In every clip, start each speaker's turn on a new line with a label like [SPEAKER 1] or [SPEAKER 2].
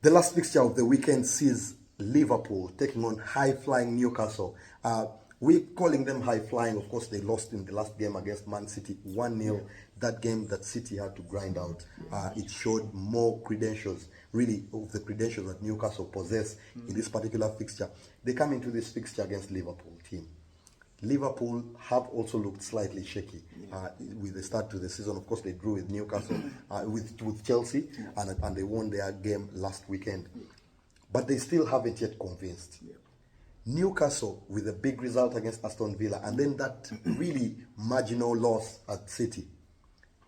[SPEAKER 1] The last fixture of the weekend sees Liverpool taking on high-flying Newcastle. We're calling them high-flying. Of course, they lost in the last game against Man City 1-0. That game that City had to grind out. It showed more credentials, really, of the credentials that Newcastle possess in this particular fixture. They come into this fixture against Liverpool team. Liverpool have also looked slightly shaky with the start to the season. Of course, they drew with Newcastle, with Chelsea, and they won their game last weekend. But they still haven't yet convinced. Newcastle with a big result against Aston Villa, and then that really marginal loss at City.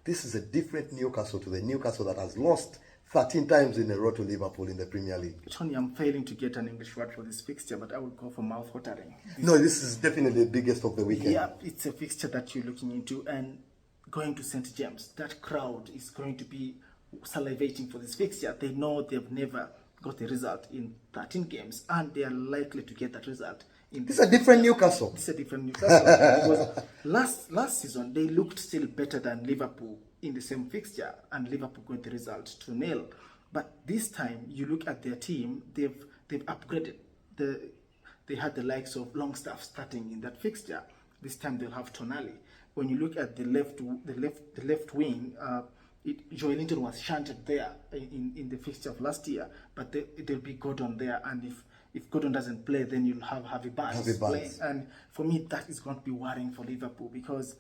[SPEAKER 1] This is a different Newcastle to the Newcastle that has lost 13 times in a row to Liverpool in the Premier League.
[SPEAKER 2] Tony, I'm failing to get an English word for this fixture, but I would go for mouth-watering.
[SPEAKER 1] No, this is definitely the biggest of the weekend.
[SPEAKER 2] Yeah, it's a fixture that you're looking into, and going to St. James, that crowd is going to be salivating for this fixture. They know they've never got a result in 13 games, and they are likely to get that result.
[SPEAKER 1] It's a different Newcastle.
[SPEAKER 2] It's a different Newcastle. Because last season, they looked still better than Liverpool in the same fixture, and Liverpool got the result 2-0. But this time, you look at their team, they've upgraded. They had the likes of Longstaff starting in that fixture. This time they'll have Tonali. When you look at the left wing, Joelinton was shunted there in the fixture of last year, but there'll be Gordon there, and if Gordon doesn't play, then you'll have Harvey Barnes playing. And for me, that is going to be worrying for Liverpool, because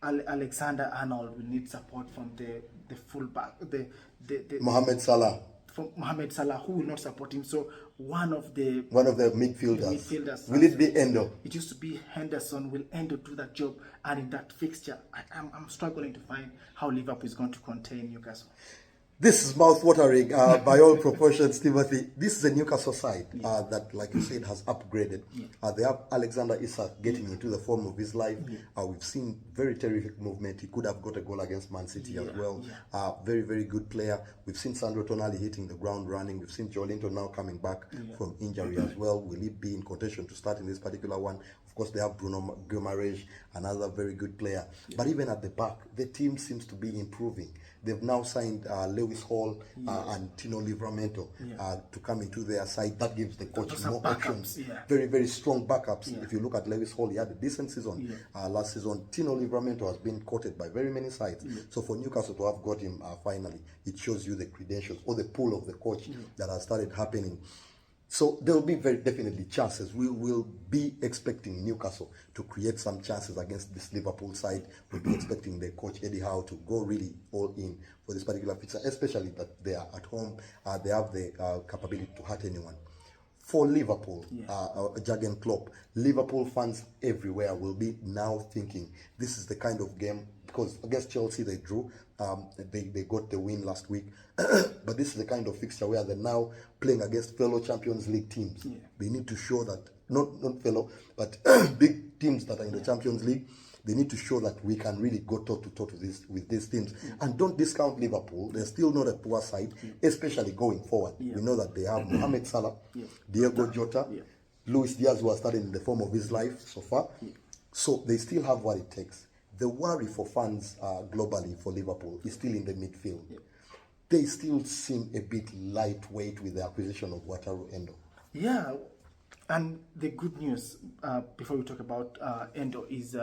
[SPEAKER 2] Alexander-Arnold will need support from the fullback, the
[SPEAKER 1] Mohamed Salah.
[SPEAKER 2] From Mohamed Salah, who will not support him. So one of the
[SPEAKER 1] midfielders. Will it be Endo?
[SPEAKER 2] It used to be Henderson. Will Endo do that job? And in that fixture, I'm struggling to find how Liverpool is going to contain Newcastle.
[SPEAKER 1] This is mouth-watering by all proportions, Timothy. This is a Newcastle side that, like you said, has upgraded. They have Alexander Isak getting into the form of his life. We've seen very terrific movement. He could have got a goal against Man City as well. Very, very good player. We've seen Sandro Tonali hitting the ground running. We've seen Joelinton now coming back from injury as well. Will he be in contention to start in this particular one? Of course, they have Bruno Guimaraes, another very good player. But even at the back, the team seems to be improving. They've now signed Lewis Hall and Tino Livramento to come into their side. That gives the coach more options. Very, very strong backups. If you look at Lewis Hall, he had a decent season last season. Tino Livramento has been courted by very many sides. So for Newcastle to have got him finally, it shows you the credentials or the pull of the coach that has started happening. So there will be very definitely chances. We will be expecting Newcastle to create some chances against this Liverpool side. We'll be expecting the coach Eddie Howe to go really all in for this particular fixture, especially that they are at home. They have the capability to hurt anyone. For Liverpool, Jurgen Klopp, Liverpool fans everywhere will be now thinking this is the kind of game, because against Chelsea they drew, they got the win last week, but this is the kind of fixture where they're now playing against fellow Champions League teams. They need to show that, not fellow, but big teams that are in the Champions League. They need to show that we can really go toe-to-toe with these teams. And don't discount Liverpool. They're still not a poor side, especially going forward. We know that they have Mohamed Salah, Diego Jota, Luis Diaz, who are starting in the form of his life so far. So they still have what it takes. The worry for fans globally for Liverpool is still in the midfield. They still seem a bit lightweight with the acquisition of Wataru Endo.
[SPEAKER 2] Yeah, and the good news, before we talk about Endo, is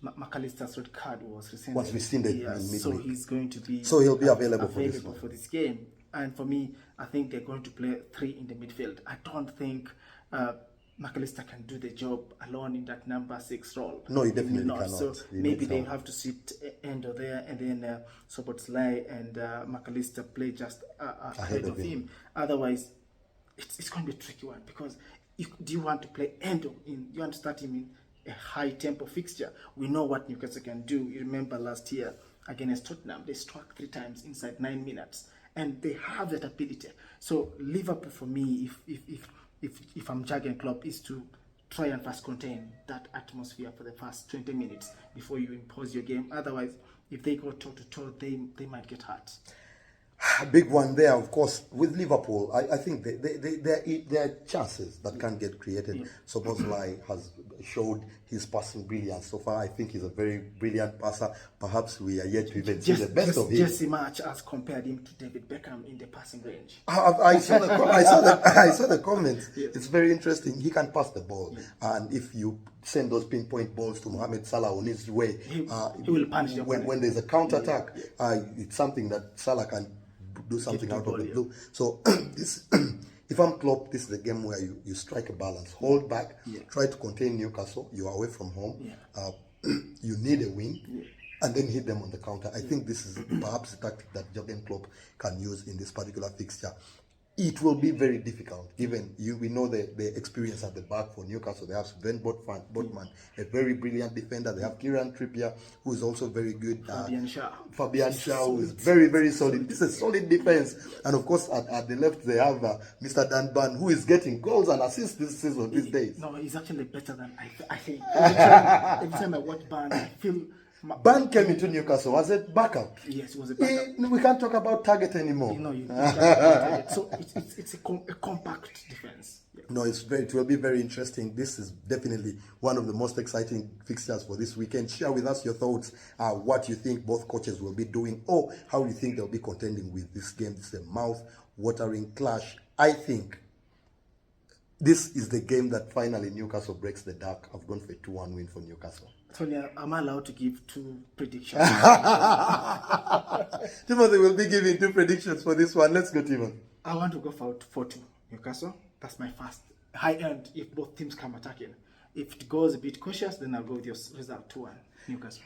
[SPEAKER 2] McAllister's red card was
[SPEAKER 1] rescinded in midweek.
[SPEAKER 2] So he's going to be
[SPEAKER 1] he'll be available
[SPEAKER 2] for this game. And for me, I think they're going to play 3 in the midfield. I don't think McAllister can do the job alone in that number 6 role.
[SPEAKER 1] No, he definitely cannot.
[SPEAKER 2] So maybe they'll have to sit Endo there, and then Szoboszlai and McAllister play just ahead of him. Otherwise, it's going to be a tricky one, because do you want to play Endo you want to start him in a high tempo fixture? We know what Newcastle can do. You remember last year against Tottenham, they struck 3 times inside 9 minutes, and they have that ability. So Liverpool, for me, if I'm Jurgen Klopp, is to try and first contain that atmosphere for the first 20 minutes before you impose your game. Otherwise, if they go toe to toe, they might get hurt.
[SPEAKER 1] A big one there, of course, with Liverpool. I think there are chances that can get created. Szoboszlai has showed his passing brilliance. So far, I think he's a very brilliant passer. Perhaps we are yet to even see the best of him.
[SPEAKER 2] Jesse March has compared him to David Beckham in the passing range.
[SPEAKER 1] I saw the comments. Yes. It's very interesting. He can pass the ball, and if you send those pinpoint balls to Mohamed Salah on his way,
[SPEAKER 2] he will punish them.
[SPEAKER 1] When there's a counter attack, it's something that Salah can do something out of the blue. So this. If I'm Klopp, this is a game where you strike a balance. Hold back, try to contain Newcastle. You are away from home. You need a win, and then hit them on the counter. I think this is perhaps the tactic that Jurgen Klopp can use in this particular fixture. It will be very difficult, given we know the experience at the back for Newcastle. They have Sven Botman, a very brilliant defender. They have Kieran Trippier, who is also very good. Fabian Shaw, who is very, very solid. This is a solid defense. And of course, at the left, they have Mr. Dan Burn, who is getting goals and assists this season, these days.
[SPEAKER 2] No, he's actually better than I think. Every time I watch Burn, I feel...
[SPEAKER 1] Ban came into Newcastle. Was it backup?
[SPEAKER 2] Yes, it was a backup.
[SPEAKER 1] We can't talk about target anymore.
[SPEAKER 2] You can't talk about target. So it's a compact defense. Yeah.
[SPEAKER 1] No, it will be very interesting. This is definitely one of the most exciting fixtures for this weekend. Share with us your thoughts, what you think both coaches will be doing, or how you think they'll be contending with this game. This is a mouth-watering clash. I think this is the game that finally Newcastle breaks the dark. I've gone for a 2-1 win for Newcastle.
[SPEAKER 2] Tony, am I allowed to give 2 predictions?
[SPEAKER 1] Timothy will be giving 2 predictions for this one. Let's go, Timothy.
[SPEAKER 2] I want to go for 4-2 Newcastle. That's my first high end if both teams come attacking. If it goes a bit cautious, then I'll go with your result 2-1 Newcastle.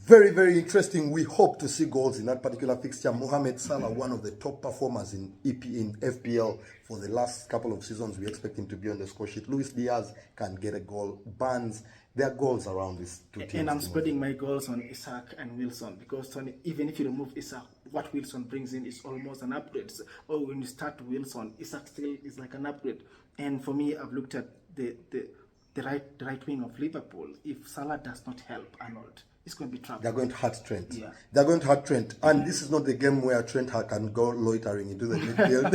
[SPEAKER 1] Very, very interesting. We hope to see goals in that particular fixture. Mohamed Salah, one of the top performers in FPL for the last couple of seasons. We expect him to be on the score sheet. Luis Diaz can get a goal. Barnes, there are goals around these 2 teams.
[SPEAKER 2] And I'm spreading my goals on Isaac and Wilson, because Tony, even if you remove Isaac, what Wilson brings in is almost an upgrade. So, when you start Wilson, Isaac still is like an upgrade. And for me, I've looked at the right wing of Liverpool. If Salah does not help Arnold, it's going to be trouble.
[SPEAKER 1] They're going to hurt Trent.
[SPEAKER 2] Yeah.
[SPEAKER 1] They're going to hurt Trent. And this is not the game where Trent can go loitering into the midfield.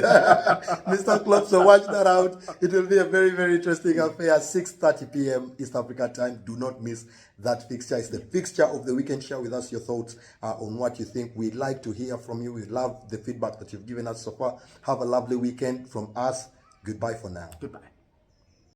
[SPEAKER 1] Mr. Klopp, so watch that out. It will be a very, very interesting affair. 6:30 p.m. East Africa time. Do not miss that fixture. It's the fixture of the weekend. Share with us your thoughts on what you think. We'd like to hear from you. We love the feedback that you've given us so far. Have a lovely weekend from us. Goodbye for now.
[SPEAKER 2] Goodbye.